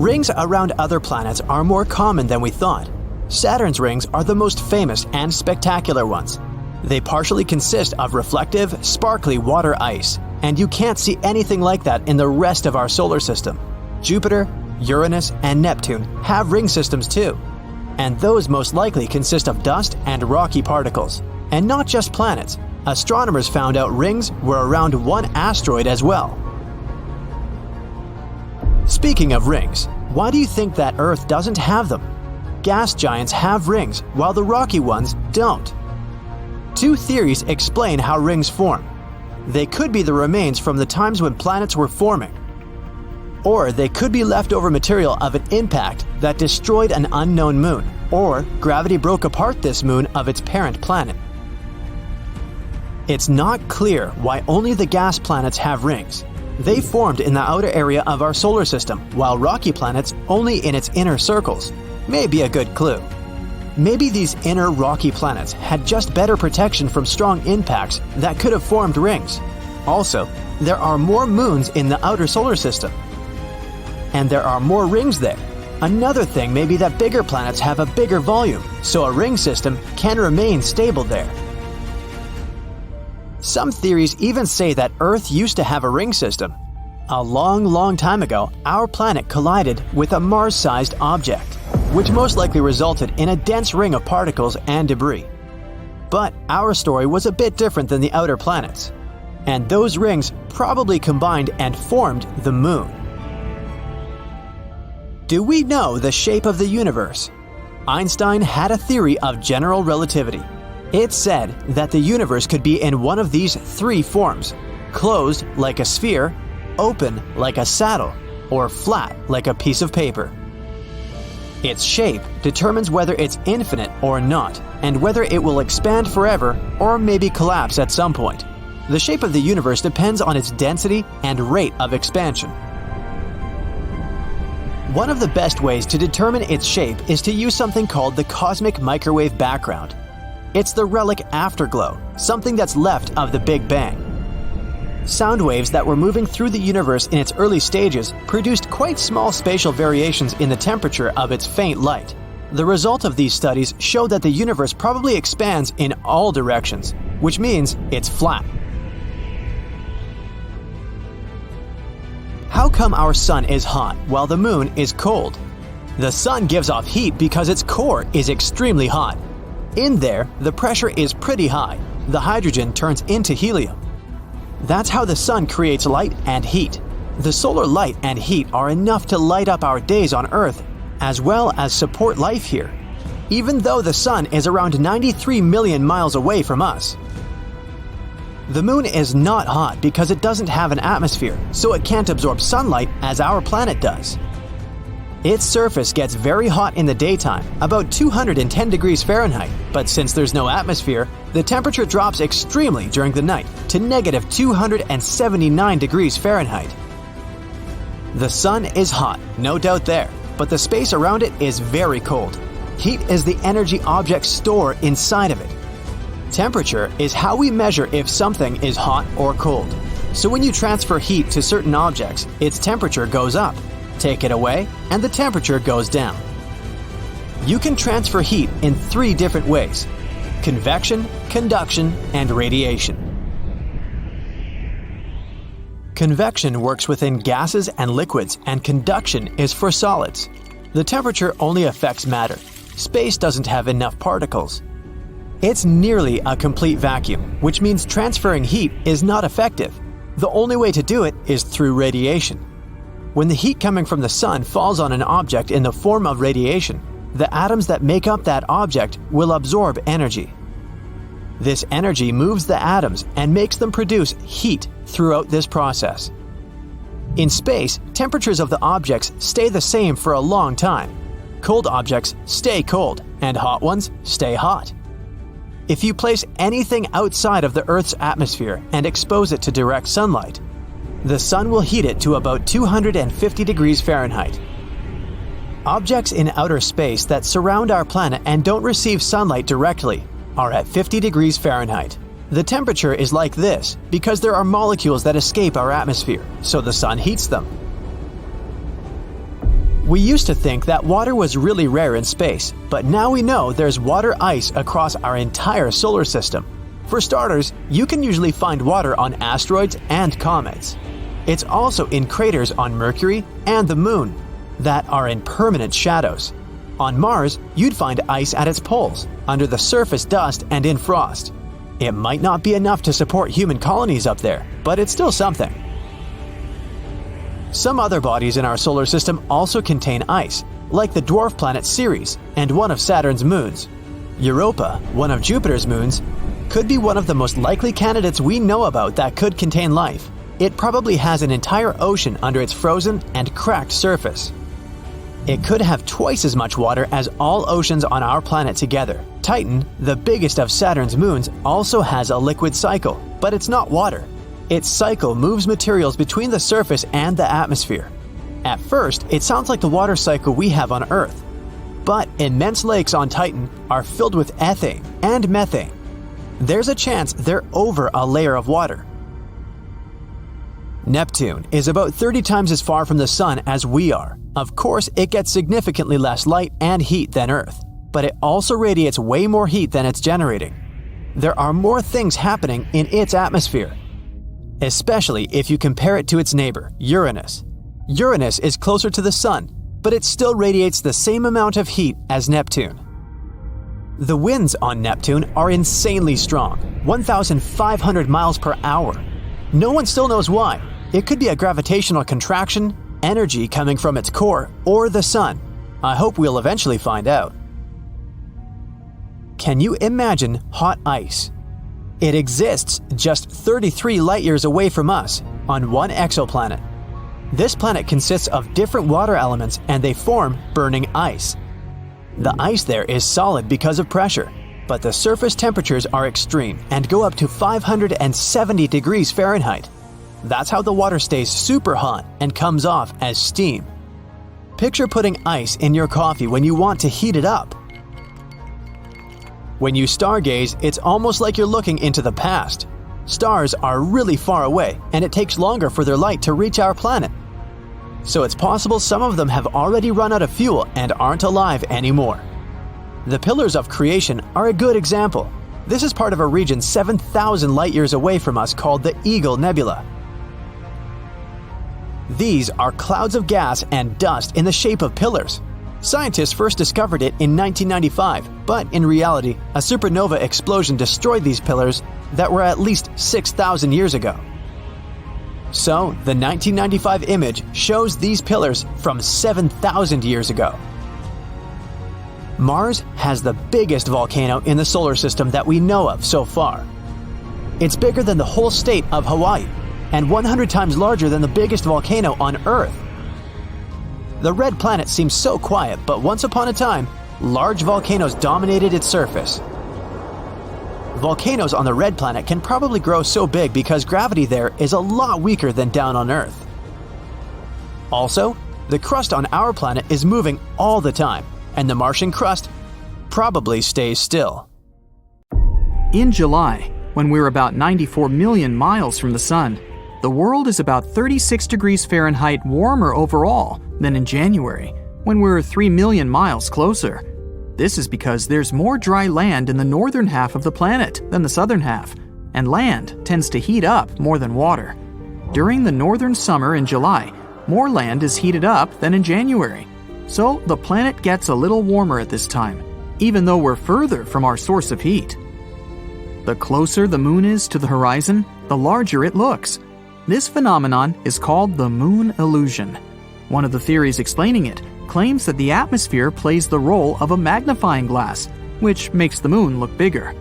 Rings around other planets are more common than we thought. Saturn's rings are the most famous and spectacular ones. They partially consist of reflective, sparkly water ice, and you can't see anything like that in the rest of our solar system. Jupiter, Uranus, and Neptune have ring systems too, and those most likely consist of dust and rocky particles. And not just planets. Astronomers found out rings were around one asteroid as well. Speaking of rings, why do you think that Earth doesn't have them? Gas giants have rings, while the rocky ones don't. Two theories explain how rings form. They could be the remains from the times when planets were forming, or they could be leftover material of an impact that destroyed an unknown moon, or gravity broke apart this moon of its parent planet. It's not clear why only the gas planets have rings. They formed in the outer area of our solar system, while rocky planets only in its inner circles. May be a good clue. Maybe these inner rocky planets had just better protection from strong impacts that could have formed rings. Also, there are more moons in the outer solar system, and there are more rings there. Another thing may be that bigger planets have a bigger volume, so a ring system can remain stable there. Some theories even say that Earth used to have a ring system. A long time ago, our planet collided with a Mars-sized object, which most likely resulted in a dense ring of particles and debris. But our story was a bit different than the outer planets, and those rings probably combined and formed the Moon. Do we know the shape of the universe? Einstein had a theory of general relativity. It said that the universe could be in one of these three forms: closed like a sphere, open like a saddle, or flat like a piece of paper. Its shape determines whether it's infinite or not, and whether it will expand forever or maybe collapse at some point. The shape of the universe depends on its density and rate of expansion. One of the best ways to determine its shape is to use something called the cosmic microwave background. It's the relic afterglow, something that's left of the Big Bang. Sound waves that were moving through the universe in its early stages produced quite small spatial variations in the temperature of its faint light. The result of these studies showed that the universe probably expands in all directions, which means it's flat. How come our sun is hot while the moon is cold? The sun gives off heat because its core is extremely hot. In there, the pressure is pretty high. The hydrogen turns into helium. That's how the sun creates light and heat. The solar light and heat are enough to light up our days on Earth, as well as support life here, even though the sun is around 93 million miles away from us. The moon is not hot because it doesn't have an atmosphere, so it can't absorb sunlight as our planet does. Its surface gets very hot in the daytime, about 210 degrees Fahrenheit, but since there's no atmosphere, the temperature drops extremely during the night to negative 279 degrees Fahrenheit. The sun is hot, no doubt there, but the space around it is very cold. Heat is the energy objects store inside of it. Temperature is how we measure if something is hot or cold. So when you transfer heat to certain objects, its temperature goes up. Take it away, and the temperature goes down. You can transfer heat in three different ways: convection, conduction, and radiation. Convection works within gases and liquids, and conduction is for solids. The temperature only affects matter. Space doesn't have enough particles. It's nearly a complete vacuum, which means transferring heat is not effective. The only way to do it is through radiation. When the heat coming from the sun falls on an object in the form of radiation, the atoms that make up that object will absorb energy. This energy moves the atoms and makes them produce heat throughout this process. In space, temperatures of the objects stay the same for a long time. Cold objects stay cold, and hot ones stay hot. If you place anything outside of the Earth's atmosphere and expose it to direct sunlight, the sun will heat it to about 250 degrees Fahrenheit. Objects in outer space that surround our planet and don't receive sunlight directly are at 50 degrees Fahrenheit. The temperature is like this because there are molecules that escape our atmosphere, so the sun heats them. We used to think that water was really rare in space, but now we know there's water ice across our entire solar system. For starters, you can usually find water on asteroids and comets. It's also in craters on Mercury and the Moon that are in permanent shadows. On Mars, you'd find ice at its poles, under the surface dust and in frost. It might not be enough to support human colonies up there, but it's still something. Some other bodies in our solar system also contain ice, like the dwarf planet Ceres and one of Saturn's moons. Europa, one of Jupiter's moons, could be one of the most likely candidates we know about that could contain life. It probably has an entire ocean under its frozen and cracked surface. It could have twice as much water as all oceans on our planet together. Titan, the biggest of Saturn's moons, also has a liquid cycle, but it's not water. Its cycle moves materials between the surface and the atmosphere. At first, it sounds like the water cycle we have on Earth. But immense lakes on Titan are filled with ethane and methane. There's a chance they're over a layer of water. Neptune is about 30 times as far from the Sun as we are. Of course, it gets significantly less light and heat than Earth, but it also radiates way more heat than it's generating. There are more things happening in its atmosphere, especially if you compare it to its neighbor, Uranus. Uranus is closer to the Sun, but it still radiates the same amount of heat as Neptune. The winds on Neptune are insanely strong, 1,500 miles per hour. No one still knows why. It could be a gravitational contraction, energy coming from its core, or the Sun. I hope we'll eventually find out. Can you imagine hot ice? It exists just 33 light-years away from us, on one exoplanet. This planet consists of different water elements and they form burning ice. The ice there is solid because of pressure, but the surface temperatures are extreme and go up to 570 degrees Fahrenheit. That's how the water stays super hot and comes off as steam. Picture putting ice in your coffee when you want to heat it up. When you stargaze, it's almost like you're looking into the past. Stars are really far away, and it takes longer for their light to reach our planet. So it's possible some of them have already run out of fuel and aren't alive anymore. The Pillars of Creation are a good example. This is part of a region 7,000 light-years away from us called the Eagle Nebula. These are clouds of gas and dust in the shape of pillars. Scientists first discovered it in 1995, but in reality, a supernova explosion destroyed these pillars that were at least 6,000 years ago. So, the 1995 image shows these pillars from 7,000 years ago. Mars has the biggest volcano in the solar system that we know of so far. It's bigger than the whole state of Hawaii, and 100 times larger than the biggest volcano on Earth. The red planet seems so quiet, but once upon a time, large volcanoes dominated its surface. Volcanoes on the red planet can probably grow so big because gravity there is a lot weaker than down on Earth. Also, the crust on our planet is moving all the time, and the Martian crust probably stays still. In July, when we're about 94 million miles from the Sun, the world is about 36 degrees Fahrenheit warmer overall than in January, when we're 3 million miles closer. This is because there's more dry land in the northern half of the planet than the southern half, and land tends to heat up more than water. During the northern summer in July, more land is heated up than in January, so the planet gets a little warmer at this time, even though we're further from our source of heat. The closer the moon is to the horizon, the larger it looks. This phenomenon is called the moon illusion. One of the theories explaining it claims that the atmosphere plays the role of a magnifying glass, which makes the moon look bigger.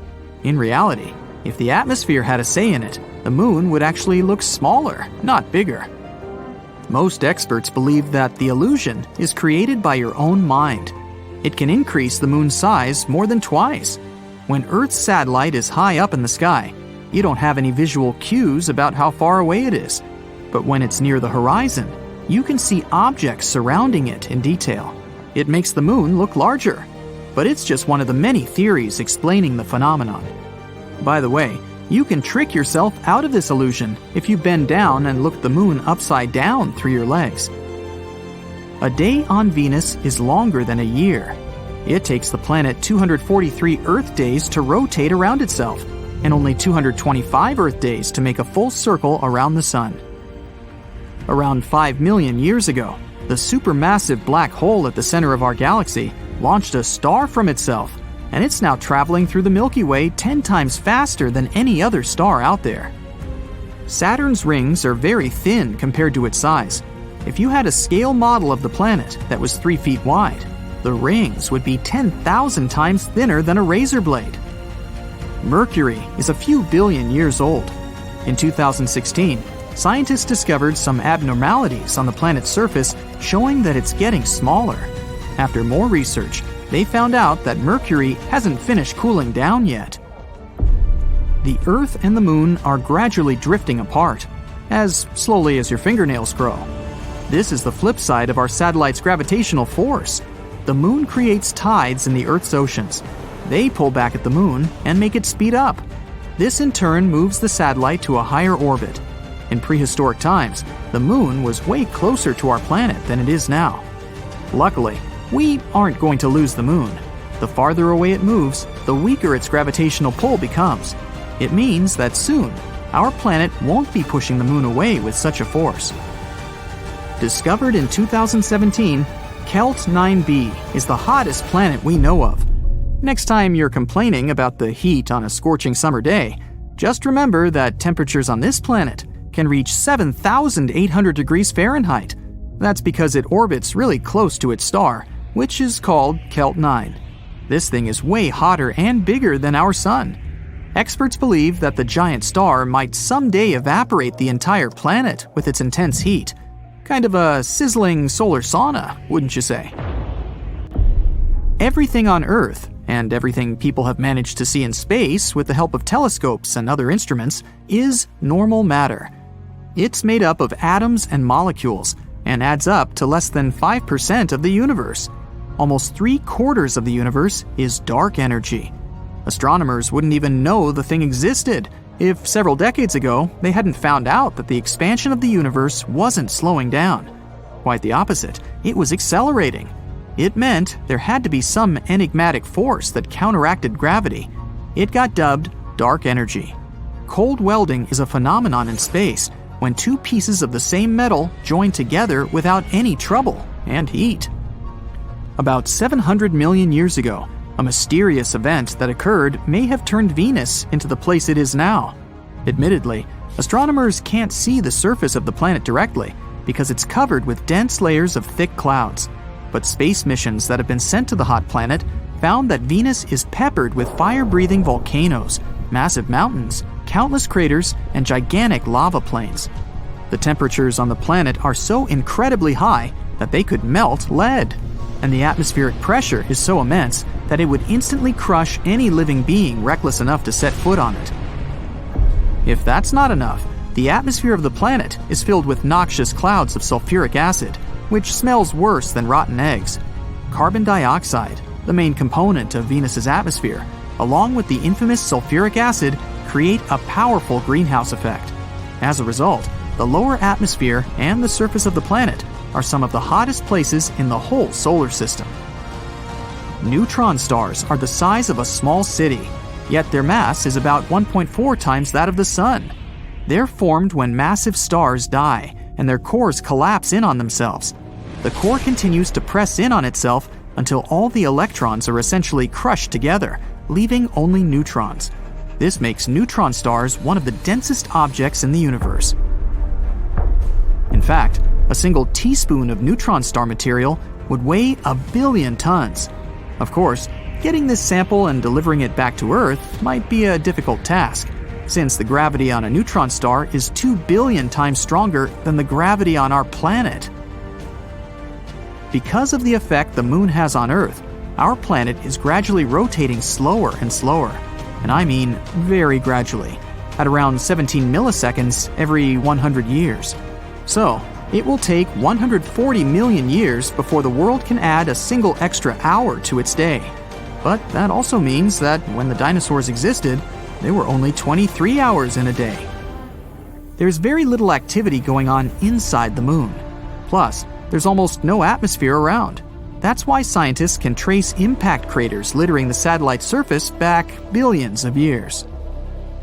In reality, if the atmosphere had a say in it, the moon would actually look smaller, not bigger. Most experts believe that the illusion is created by your own mind. It can increase the moon's size more than twice. When Earth's satellite is high up in the sky, you don't have any visual cues about how far away it is. But when it's near the horizon, you can see objects surrounding it in detail. It makes the moon look larger. But it's just one of the many theories explaining the phenomenon. By the way, you can trick yourself out of this illusion if you bend down and look the moon upside down through your legs. A day on Venus is longer than a year. It takes the planet 243 Earth days to rotate around itself, and only 225 Earth days to make a full circle around the Sun. Around 5 million years ago, the supermassive black hole at the center of our galaxy launched a star from itself, and it's now traveling through the Milky Way 10 times faster than any other star out there. Saturn's rings are very thin compared to its size. If you had a scale model of the planet that was 3 feet wide, the rings would be 10,000 times thinner than a razor blade. Mercury is a few billion years old. In 2016, scientists discovered some abnormalities on the planet's surface showing that it's getting smaller. After more research, they found out that Mercury hasn't finished cooling down yet. The Earth and the Moon are gradually drifting apart, as slowly as your fingernails grow. This is the flip side of our satellite's gravitational force. The Moon creates tides in the Earth's oceans. They pull back at the Moon and make it speed up. This in turn moves the satellite to a higher orbit. In prehistoric times, the Moon was way closer to our planet than it is now. Luckily, we aren't going to lose the Moon. The farther away it moves, the weaker its gravitational pull becomes. It means that soon, our planet won't be pushing the Moon away with such a force. Discovered in 2017, Kelt 9b is the hottest planet we know of. Next time you're complaining about the heat on a scorching summer day, just remember that temperatures on this planet can reach 7,800 degrees Fahrenheit. That's because it orbits really close to its star, which is called Kelt 9. This thing is way hotter and bigger than our Sun. Experts believe that the giant star might someday evaporate the entire planet with its intense heat. Kind of a sizzling solar sauna, wouldn't you say? Everything on Earth, and everything people have managed to see in space with the help of telescopes and other instruments, is normal matter. It's made up of atoms and molecules, and adds up to less than 5% of the universe. Almost 3/4 of the universe is dark energy. Astronomers wouldn't even know the thing existed if several decades ago they hadn't found out that the expansion of the universe wasn't slowing down. Quite the opposite, it was accelerating. It meant there had to be some enigmatic force that counteracted gravity. It got dubbed dark energy. Cold welding is a phenomenon in space when two pieces of the same metal join together without any trouble and heat. About 700 million years ago, a mysterious event that occurred may have turned Venus into the place it is now. Admittedly, astronomers can't see the surface of the planet directly because it's covered with dense layers of thick clouds. But space missions that have been sent to the hot planet found that Venus is peppered with fire-breathing volcanoes, massive mountains, countless craters, and gigantic lava plains. The temperatures on the planet are so incredibly high that they could melt lead. And the atmospheric pressure is so immense that it would instantly crush any living being reckless enough to set foot on it. If that's not enough, the atmosphere of the planet is filled with noxious clouds of sulfuric acid, which smells worse than rotten eggs. Carbon dioxide, the main component of Venus's atmosphere, along with the infamous sulfuric acid, create a powerful greenhouse effect. As a result, the lower atmosphere and the surface of the planet are some of the hottest places in the whole solar system. Neutron stars are the size of a small city, yet their mass is about 1.4 times that of the Sun. They're formed when massive stars die and their cores collapse in on themselves. The core continues to press in on itself until all the electrons are essentially crushed together, leaving only neutrons. This makes neutron stars one of the densest objects in the universe. In fact, a single teaspoon of neutron star material would weigh 1 billion tons. Of course, getting this sample and delivering it back to Earth might be a difficult task, since the gravity on a neutron star is 2 billion times stronger than the gravity on our planet. Because of the effect the Moon has on Earth, our planet is gradually rotating slower and slower, and I mean very gradually, at around 17 milliseconds every 100 years. So, it will take 140 million years before the world can add a single extra hour to its day. But that also means that when the dinosaurs existed, there were only 23 hours in a day. There's very little activity going on inside the Moon. Plus, There's almost no atmosphere around. That's why scientists can trace impact craters littering the satellite's surface back billions of years.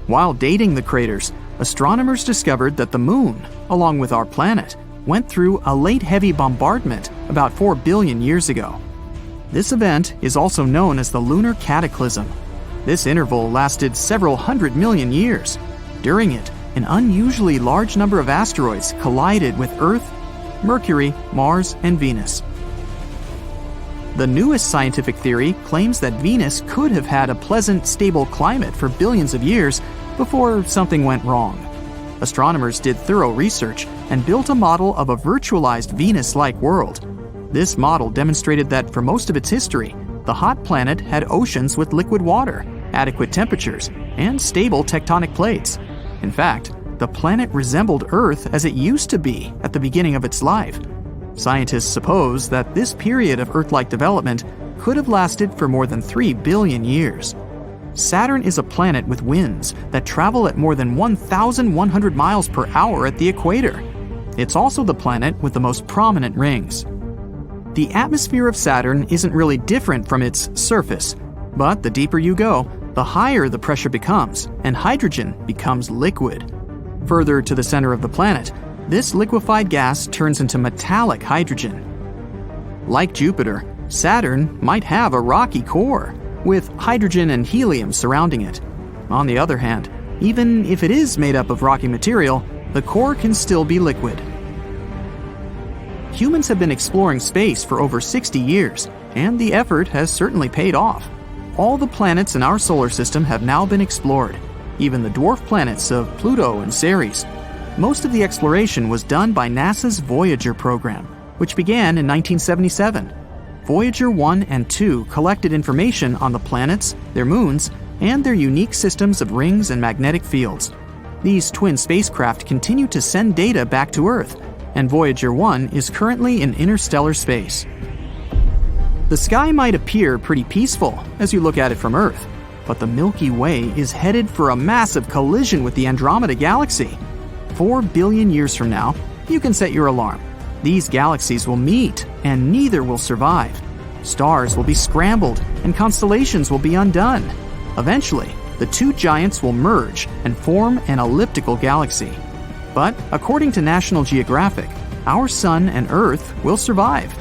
While dating the craters, astronomers discovered that the Moon, along with our planet, went through a late heavy bombardment about 4 billion years ago. This event is also known as the lunar cataclysm. This interval lasted several 100 million years. During it, an unusually large number of asteroids collided with Earth, Mercury, Mars, and Venus. The newest scientific theory claims that Venus could have had a pleasant, stable climate for billions of years before something went wrong. Astronomers did thorough research and built a model of a virtualized Venus-like world. This model demonstrated that for most of its history, the hot planet had oceans with liquid water, adequate temperatures, and stable tectonic plates. In fact, the planet resembled Earth as it used to be at the beginning of its life. Scientists suppose that this period of Earth-like development could have lasted for more than 3 billion years. Saturn is a planet with winds that travel at more than 1,100 miles per hour at the equator. It's also the planet with the most prominent rings. The atmosphere of Saturn isn't really different from its surface, but the deeper you go, the higher the pressure becomes, and hydrogen becomes liquid. Further to the center of the planet, this liquefied gas turns into metallic hydrogen. Like Jupiter, Saturn might have a rocky core, with hydrogen and helium surrounding it. On the other hand, even if it is made up of rocky material, the core can still be liquid. Humans have been exploring space for over 60 years, and the effort has certainly paid off. All the planets in our solar system have now been explored, even the dwarf planets of Pluto and Ceres. Most of the exploration was done by NASA's Voyager program, which began in 1977. Voyager 1 and 2 collected information on the planets, their moons, and their unique systems of rings and magnetic fields. These twin spacecraft continue to send data back to Earth, and Voyager 1 is currently in interstellar space. The sky might appear pretty peaceful as you look at it from Earth, but the Milky Way is headed for a massive collision with the Andromeda Galaxy. 4 billion years from now, you can set your alarm. These galaxies will meet, and neither will survive. Stars will be scrambled, and constellations will be undone. Eventually, the two giants will merge and form an elliptical galaxy. But according to National Geographic, our Sun and Earth will survive.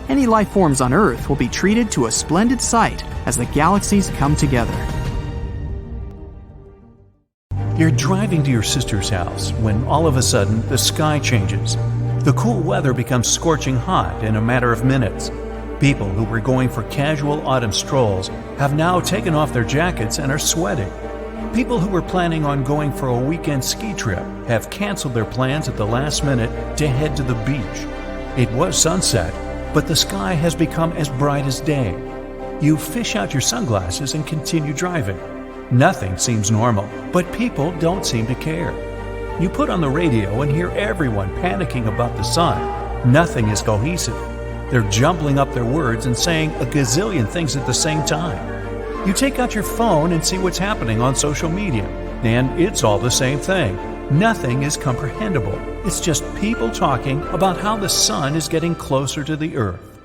Any life forms on Earth will be treated to a splendid sight as the galaxies come together. You're driving to your sister's house when all of a sudden the sky changes. The cool weather becomes scorching hot in a matter of minutes. People who were going for casual autumn strolls have now taken off their jackets and are sweating. People who were planning on going for a weekend ski trip have canceled their plans at the last minute to head to the beach. It was sunset, but the sky has become as bright as day. You fish out your sunglasses and continue driving. Nothing seems normal, but people don't seem to care. You put on the radio and hear everyone panicking about the sun. Nothing is cohesive. They're jumbling up their words and saying a gazillion things at the same time. You take out your phone and see what's happening on social media, and it's all the same thing. Nothing is comprehensible. It's just people talking about how the sun is getting closer to the earth.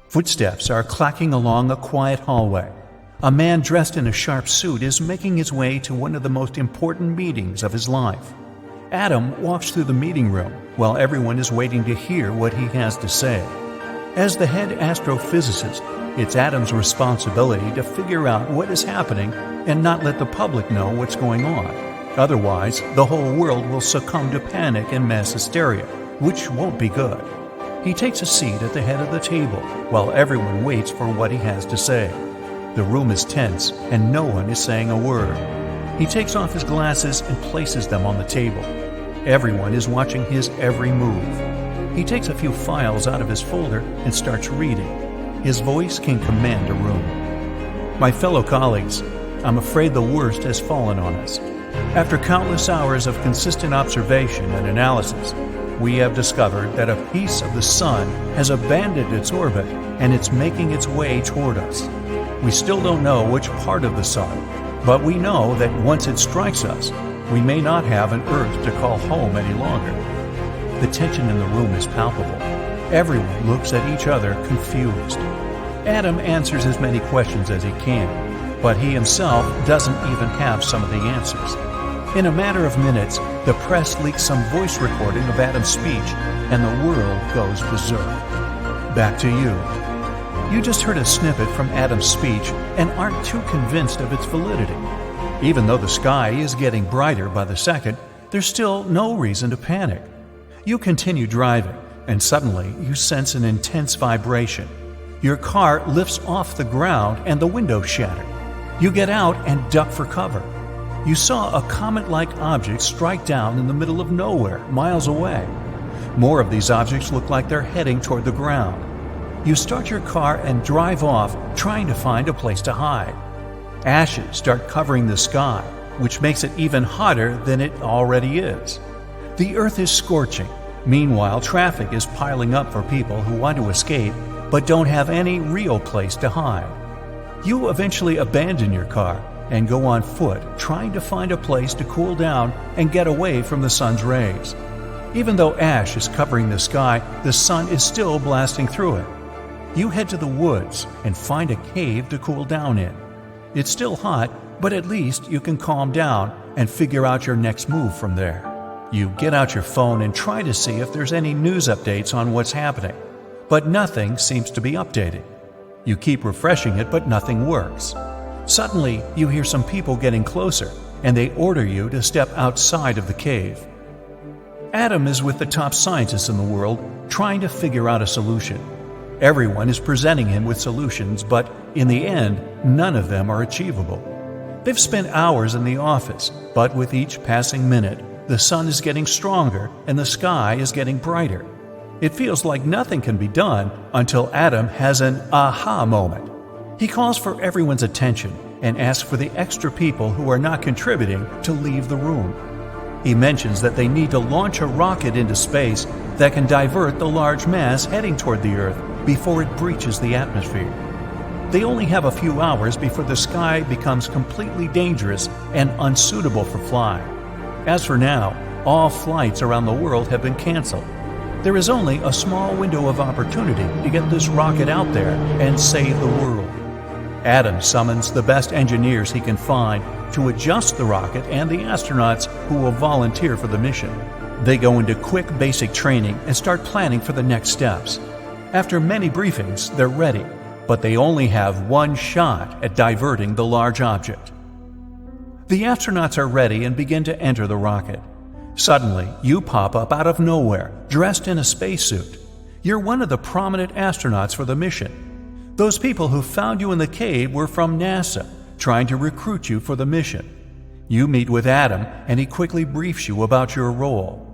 Footsteps are clacking along a quiet hallway. A man dressed in a sharp suit is making his way to one of the most important meetings of his life. Adam walks through the meeting room while everyone is waiting to hear what he has to say. As the head astrophysicist, it's Adam's responsibility to figure out what is happening and not let the public know what's going on. Otherwise, the whole world will succumb to panic and mass hysteria, which won't be good. He takes a seat at the head of the table while everyone waits for what he has to say. The room is tense and no one is saying a word. He takes off his glasses and places them on the table. Everyone is watching his every move. He takes a few files out of his folder and starts reading. His voice can command a room. My fellow colleagues, I'm afraid the worst has fallen on us. After countless hours of consistent observation and analysis, we have discovered that a piece of the sun has abandoned its orbit and it's making its way toward us. We still don't know which part of the sun, but we know that once it strikes us, we may not have an Earth to call home any longer. The tension in the room is palpable. Everyone looks at each other confused. Adam answers as many questions as he can, but he himself doesn't even have some of the answers. In a matter of minutes, the press leaks some voice recording of Adam's speech, and the world goes berserk. Back to you. You just heard a snippet from Adam's speech and aren't too convinced of its validity. Even though the sky is getting brighter by the second, there's still no reason to panic. You continue driving, and suddenly you sense an intense vibration. Your car lifts off the ground and the windows shatter. You get out and duck for cover. You saw a comet-like object strike down in the middle of nowhere, miles away. More of these objects look like they're heading toward the ground. You start your car and drive off, trying to find a place to hide. Ashes start covering the sky, which makes it even hotter than it already is. The earth is scorching. Meanwhile, traffic is piling up for people who want to escape but don't have any real place to hide. You eventually abandon your car and go on foot, trying to find a place to cool down and get away from the sun's rays. Even though ash is covering the sky, the sun is still blasting through it. You head to the woods and find a cave to cool down in. It's still hot, but at least you can calm down and figure out your next move from there. You get out your phone and try to see if there's any news updates on what's happening, but nothing seems to be updating. You keep refreshing it, but nothing works. Suddenly, you hear some people getting closer, and they order you to step outside of the cave. Adam is with the top scientists in the world, trying to figure out a solution. Everyone is presenting him with solutions, but in the end, none of them are achievable. They've spent hours in the office, but with each passing minute, the sun is getting stronger and the sky is getting brighter. It feels like nothing can be done until Adam has an aha moment. He calls for everyone's attention and asks for the extra people who are not contributing to leave the room. He mentions that they need to launch a rocket into space that can divert the large mass heading toward the Earth before it breaches the atmosphere. They only have a few hours before the sky becomes completely dangerous and unsuitable for flying. As for now, all flights around the world have been canceled. There is only a small window of opportunity to get this rocket out there and save the world. Adam summons the best engineers he can find to adjust the rocket and the astronauts who will volunteer for the mission. They go into quick basic training and start planning for the next steps. After many briefings, they're ready, but they only have one shot at diverting the large object. The astronauts are ready and begin to enter the rocket. Suddenly, you pop up out of nowhere, dressed in a spacesuit. You're one of the prominent astronauts for the mission. Those people who found you in the cave were from NASA, trying to recruit you for the mission. You meet with Adam, and he quickly briefs you about your role.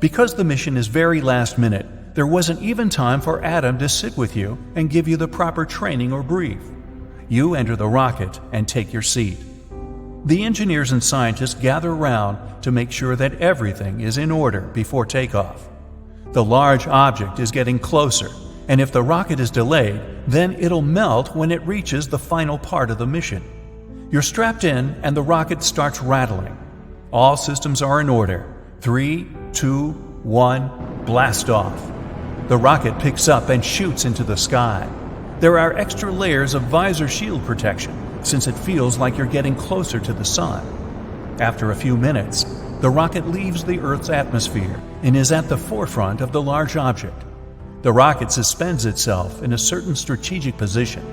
Because the mission is very last minute, there wasn't even time for Adam to sit with you and give you the proper training or brief. You enter the rocket and take your seat. The engineers and scientists gather around to make sure that everything is in order before takeoff. The large object is getting closer, and if the rocket is delayed, then it'll melt when it reaches the final part of the mission. You're strapped in, and the rocket starts rattling. All systems are in order. 3, 2, 1, blast off. The rocket picks up and shoots into the sky. There are extra layers of visor shield protection, since it feels like you're getting closer to the sun. After a few minutes, the rocket leaves the Earth's atmosphere and is at the forefront of the large object. The rocket suspends itself in a certain strategic position,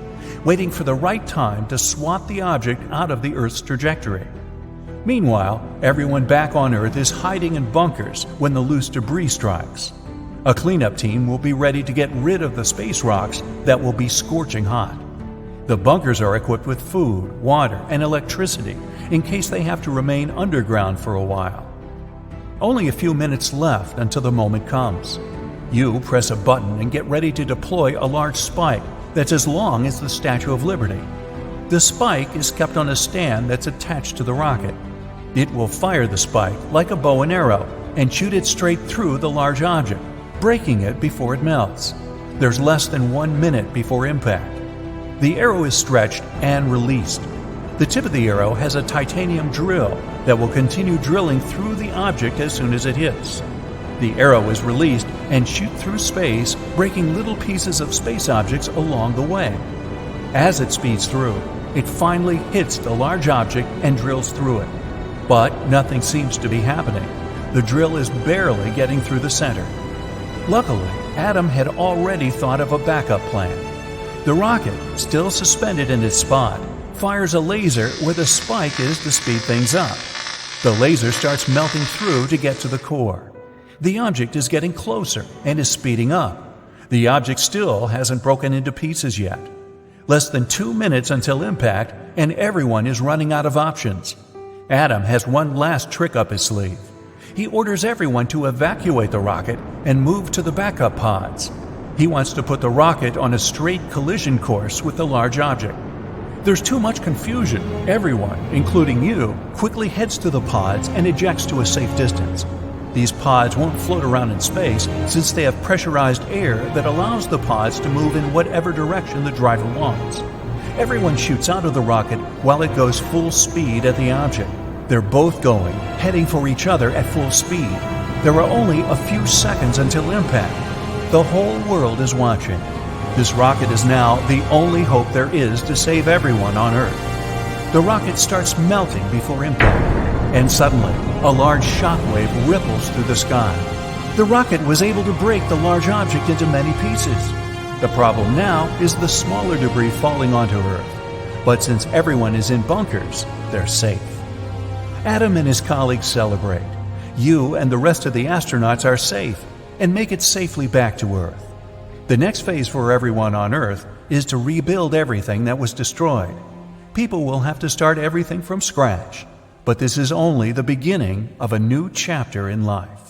waiting for the right time to swat the object out of the Earth's trajectory. Meanwhile, everyone back on Earth is hiding in bunkers when the loose debris strikes. A cleanup team will be ready to get rid of the space rocks that will be scorching hot. The bunkers are equipped with food, water, and electricity in case they have to remain underground for a while. Only a few minutes left until the moment comes. You press a button and get ready to deploy a large spike that's as long as the Statue of Liberty. The spike is kept on a stand that's attached to the rocket. It will fire the spike like a bow and arrow and shoot it straight through the large object, breaking it before it melts. There's less than 1 minute before impact. The arrow is stretched and released. The tip of the arrow has a titanium drill that will continue drilling through the object as soon as it hits. The arrow is released and shoots through space, breaking little pieces of space objects along the way. As it speeds through, it finally hits the large object and drills through it. But nothing seems to be happening. The drill is barely getting through the center. Luckily, Adam had already thought of a backup plan. The rocket, still suspended in its spot, fires a laser where the spike is to speed things up. The laser starts melting through to get to the core. The object is getting closer and is speeding up. The object still hasn't broken into pieces yet. Less than 2 minutes until impact, and everyone is running out of options. Adam has one last trick up his sleeve. He orders everyone to evacuate the rocket and move to the backup pods. He wants to put the rocket on a straight collision course with the large object. There's too much confusion. Everyone, including you, quickly heads to the pods and ejects to a safe distance. These pods won't float around in space since they have pressurized air that allows the pods to move in whatever direction the driver wants. Everyone shoots out of the rocket while it goes full speed at the object. They're both going, heading for each other at full speed. There are only a few seconds until impact. The whole world is watching. This rocket is now the only hope there is to save everyone on Earth. The rocket starts melting before impact, and suddenly, a large shockwave ripples through the sky. The rocket was able to break the large object into many pieces. The problem now is the smaller debris falling onto Earth. But since everyone is in bunkers, they're safe. Adam and his colleagues celebrate. You and the rest of the astronauts are safe and make it safely back to Earth. The next phase for everyone on Earth is to rebuild everything that was destroyed. People will have to start everything from scratch, but this is only the beginning of a new chapter in life.